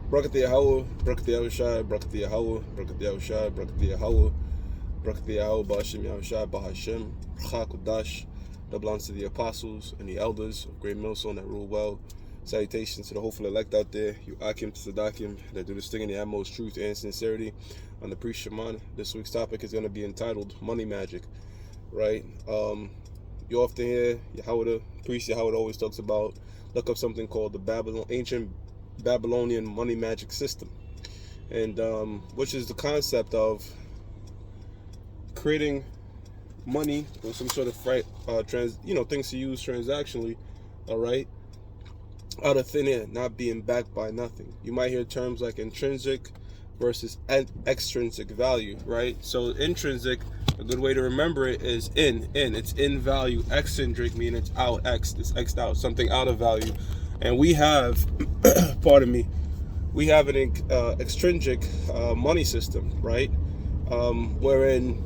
Brakat Yahweh, Brakat Yahushai, Brakat Yahweh, Brakat Yahushai, Brakat Yahweh, Brakat Yahweh, Ba'ashem Yahushai, Ba'ashem, Bracha Kodash. That belongs to the apostles and the elders of Great Millstone that rule well. Salutations to the hopeful elect out there, you Akim to Sadakim, that do this thing in the utmost truth and sincerity. On the Priest Shaman, this week's topic is going to be entitled Money Magic, right? You often hear Yahweh, Priest Yahweh always talks about, look up something called the ancient Babylonian money magic system, and which is the concept of creating money or some sort of things to use transactionally, all right, out of thin air, not being backed by nothing. You might hear terms like intrinsic versus extrinsic value, right? So intrinsic, a good way to remember it is it's in value. Extrinsic meaning it's out, it's x'd out, something out of value. And we have, pardon me, we have an extrinsic money system, right? Wherein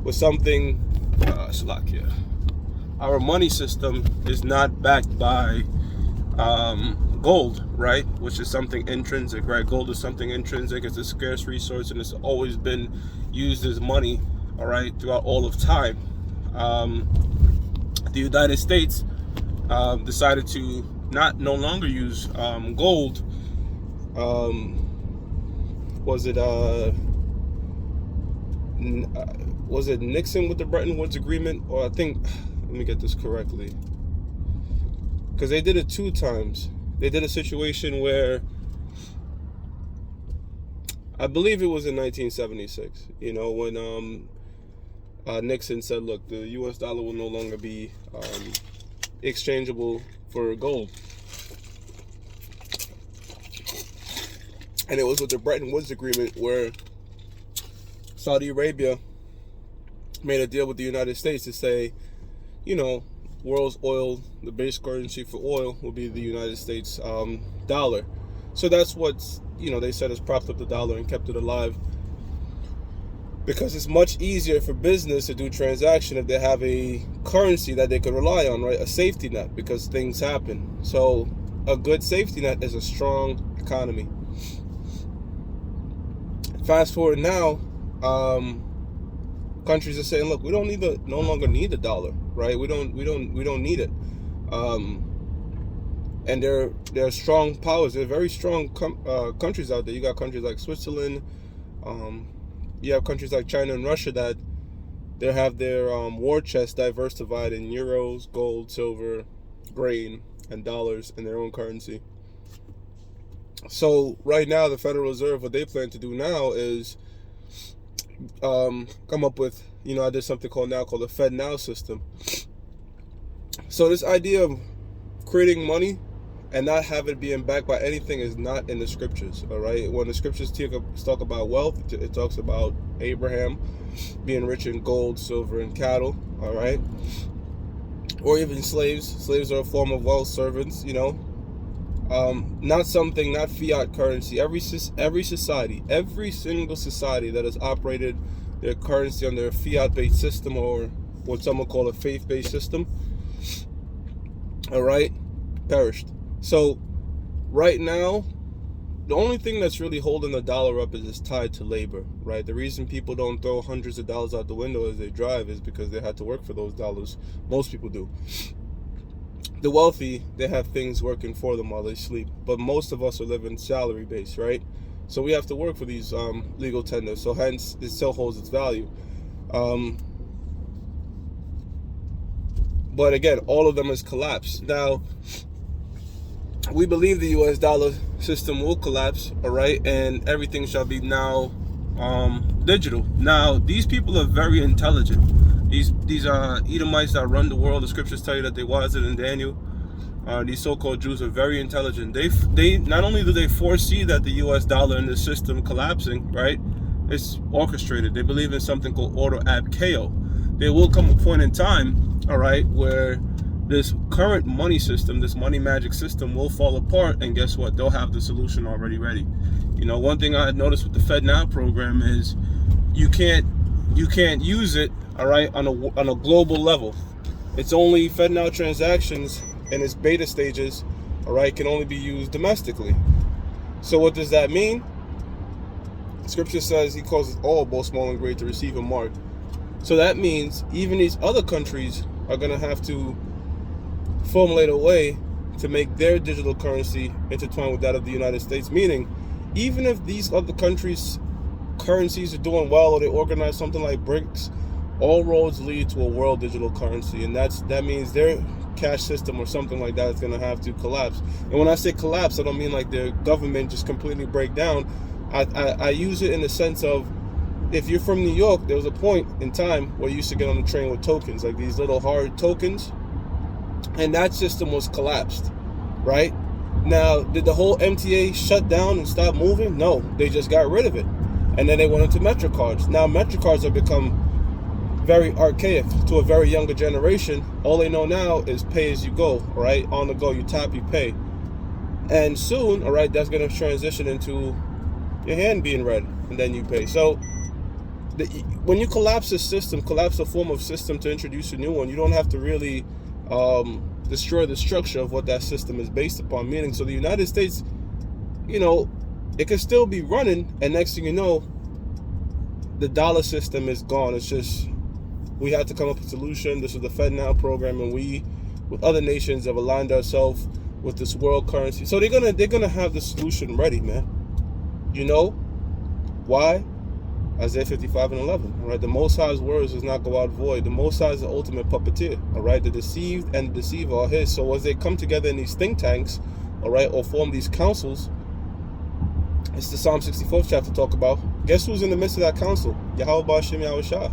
with something, Slovakia, our money system is not backed by gold, right? Which is something intrinsic, right? Gold is something intrinsic. It's a scarce resource, and it's always been used as money, all right, throughout all of time. The United States decided to no longer use gold. Was it Nixon with the Bretton Woods Agreement? Or I think, let me get this correctly, because they did it 2 times. They did a situation where, I believe it was in 1976, when Nixon said, look, the US dollar will no longer be exchangeable for gold. And it was with the Bretton Woods Agreement where Saudi Arabia made a deal with the United States to say, world's oil, the base currency for oil will be the United States dollar. So that's what, they said has propped up the dollar and kept it alive. Because it's much easier for business to do transaction if they have a currency that they can rely on, right? A safety net, because things happen. So a good safety net is a strong economy. Fast forward now, countries are saying, look, we no longer need the dollar, right? We don't need it. And there are strong powers. There are very strong countries out there. You got countries like Switzerland. You have countries like China and Russia that they have their war chest diversified in euros, gold, silver, grain, and dollars in their own currency. So right now, the Federal Reserve, what they plan to do now is come up with, I did something called the Fed Now system. So this idea of creating money and not have it being backed by anything is not in the scriptures, all right? When the scriptures talk about wealth, it talks about Abraham being rich in gold, silver, and cattle, all right? Or even slaves. Slaves are a form of wealth, servants, not fiat currency. Every society, every single society that has operated their currency under a fiat-based system, or what some would call a faith-based system, all right, perished. So right now, the only thing that's really holding the dollar up is it's tied to labor, right? The reason people don't throw hundreds of dollars out the window as they drive is because they had to work for those dollars. Most people do. The wealthy, they have things working for them while they sleep, but most of us are living salary based, right? So we have to work for these legal tenders, so hence it still holds its value. But again, all of them has collapsed. Now, we believe the US dollar system will collapse, all right, and everything shall be now digital. Now, these people are very intelligent. These Edomites that run the world, the scriptures tell you that they was it in Daniel. These so-called Jews are very intelligent. They not only do they foresee that the US dollar and the system collapsing, right? It's orchestrated. They believe in something called ordo ab chaos. There will come a point in time, all right, where this current money system, this money magic system will fall apart, and guess what? They'll have the solution already ready. One thing I had noticed with the Fed Now program is you can't use it, all right, on a global level. It's only Fed Now transactions in its beta stages all right, can only be used domestically. So what does that mean? Scripture says he causes all, both small and great, to receive a mark. So that means even these other countries are going to have to formulate a way to make their digital currency intertwined with that of the United States. Meaning, even if these other countries' currencies are doing well, or they organize something like BRICS, all roads lead to a world digital currency, and that means their cash system or something like that is going to have to collapse. And when I say collapse, I don't mean like their government just completely break down. I use it in the sense of, if you're from New York, there was a point in time where you used to get on the train with tokens, like these little hard tokens, and that system was collapsed, right? Now, did the whole MTA shut down and stop moving? No, they just got rid of it. And then they went into MetroCards. Now, MetroCards have become very archaic to a very younger generation. All they know now is pay as you go, right? On the go, you tap, you pay. And soon, all right, that's going to transition into your hand being read, and then you pay. So when you collapse a system, collapse a form of system to introduce a new one, you don't have to really destroy the structure of what that system is based upon. Meaning, so the United States, it can still be running, and next thing you know, the dollar system is gone. It's just, we had to come up with a solution. This is the FedNow program, and we, with other nations, have aligned ourselves with this world currency. So they're gonna have the solution ready, man. You know why? Isaiah 55:11. All right, the Most High's words does not go out void. The Most High is the ultimate puppeteer. All right, the deceived and the deceiver are His. So as they come together in these think tanks, all right, or form these councils, it's the Psalm 64th chapter talk about. Guess who's in the midst of that council? Yahweh Ba'Shem Yahushua.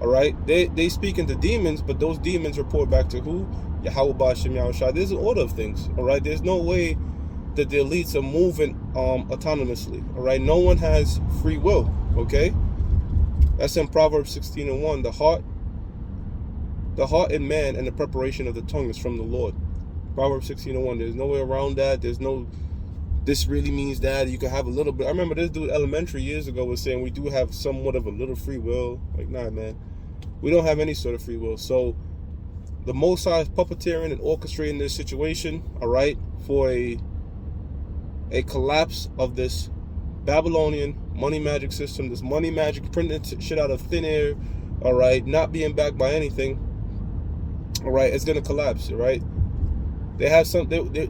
All right, they speak into demons, but those demons report back to who? Yahweh Ba'Shem Yahushua. There's an order of things. All right, there's no way that the elites are moving autonomously. All right, no one has free will. Okay, that's in Proverbs 16:1. The heart in man and the preparation of the tongue is from the Lord. Proverbs 16:1. There's no way around that. There's no, this really means that you can have a little bit. I remember this dude elementary years ago was saying we do have somewhat of a little free will. Like, nah, man, we don't have any sort of free will. So the Most High is puppeteering and orchestrating this situation, all right, for a collapse of this Babylonian money magic system, this money magic printing shit out of thin air, all right, not being backed by anything, all right, it's gonna collapse, all right. They have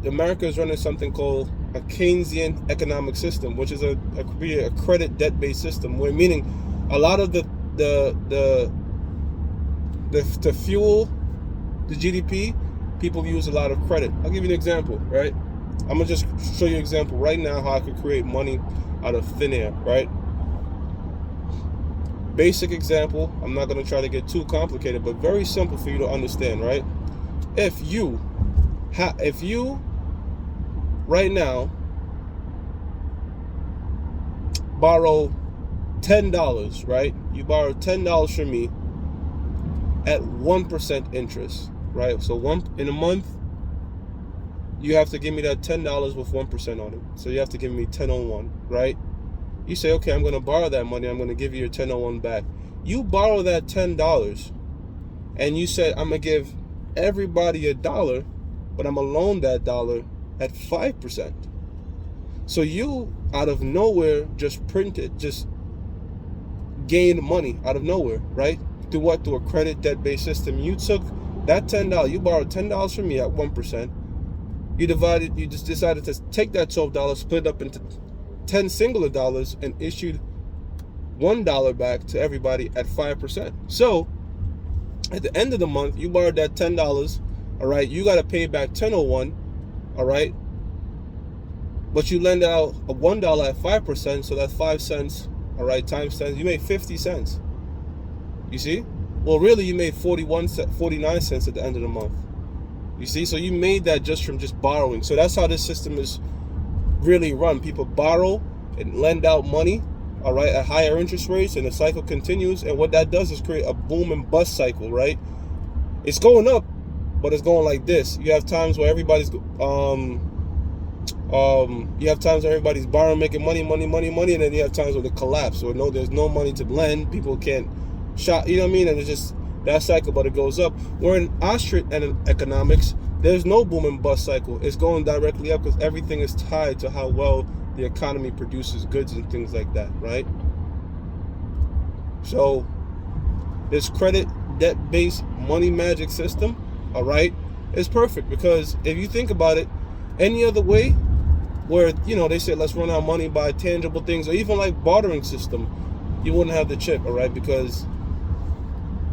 America is running something called a Keynesian economic system, which is a credit debt-based system, where meaning a lot of the to fuel the GDP, people use a lot of credit. I'll give you an example, right? I'm gonna just show you an example right now how I could create money out of thin air, right? Basic example. I'm not gonna try to get too complicated, but very simple for you to understand, right? If you right now borrow $10, right? You borrow $10 from me at 1% interest, right? So in a month, you have to give me that $10 with 1% on it. So you have to give me 1001, right? You say, okay, I'm going to borrow that money. I'm going to give you your 1001 back. You borrow that $10, and you said, I'm going to give everybody $1, but I'm going to loan that dollar at 5%. So you, out of nowhere, just gained money out of nowhere, right? Through what? Through a credit debt-based system. You took that $10, you borrowed $10 from me at 1%. You just decided to take that $12, split it up into 10 singular dollars, and issued $1 back to everybody at 5%. So at the end of the month, you borrowed that $10, all right? You got to pay back 1001, all right? But you lend out a $1 at 5%, so that's 5 cents, all right, times 10. You made 50 cents. You see? Well, really, you made 49 cents at the end of the month. You see? So you made that just from borrowing. So that's how this system is really run. People borrow and lend out money, all right, at higher interest rates, and the cycle continues. And what that does is create a boom and bust cycle, right? It's going up, but it's going like this. You have times where everybody's borrowing, making money, and then you have times where they collapse, or there's no money to lend, people can't shop, you know what I mean? And it's just that cycle, but it goes up. We're in Austrian economics, There's no boom and bust cycle. It's going directly up because everything is tied to how well the economy produces goods and things like that, right? So this credit debt-based money magic system, all right, is perfect because if you think about it, any other way where, you know, they say let's run our money by tangible things, or even like bartering system, you wouldn't have the chip, all right, because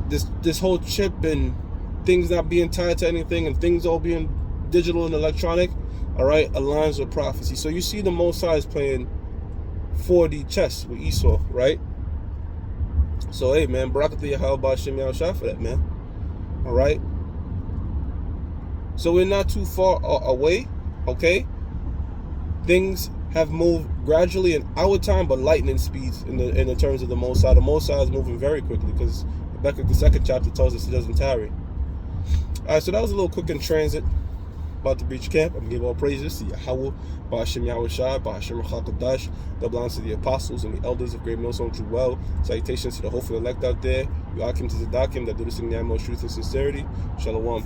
this whole chip and things not being tied to anything and things all being digital and electronic, all right, aligns with prophecy. So you see the Most High is playing 4D chess with Esau, right? So hey man, Barakatah Yahweh Ba'Shem Yahushua for that, man. All right. So we're not too far away, okay? Things have moved gradually in our time, but lightning speeds in the terms of the Most High. The Most High is moving very quickly because Habakkuk, the 2nd chapter, tells us it doesn't tarry. All right, so that was a little quick in transit about the breach camp. I'm going to give all praises to Yahweh, Ba'Shem Yahushua, Ba'Shem Chakadash, the belongs to the apostles and the elders of Great Millstone True Well. Salutations to the hopeful elect out there. You Akim to the Dakim that do this in the utmost truth and sincerity. Shalom.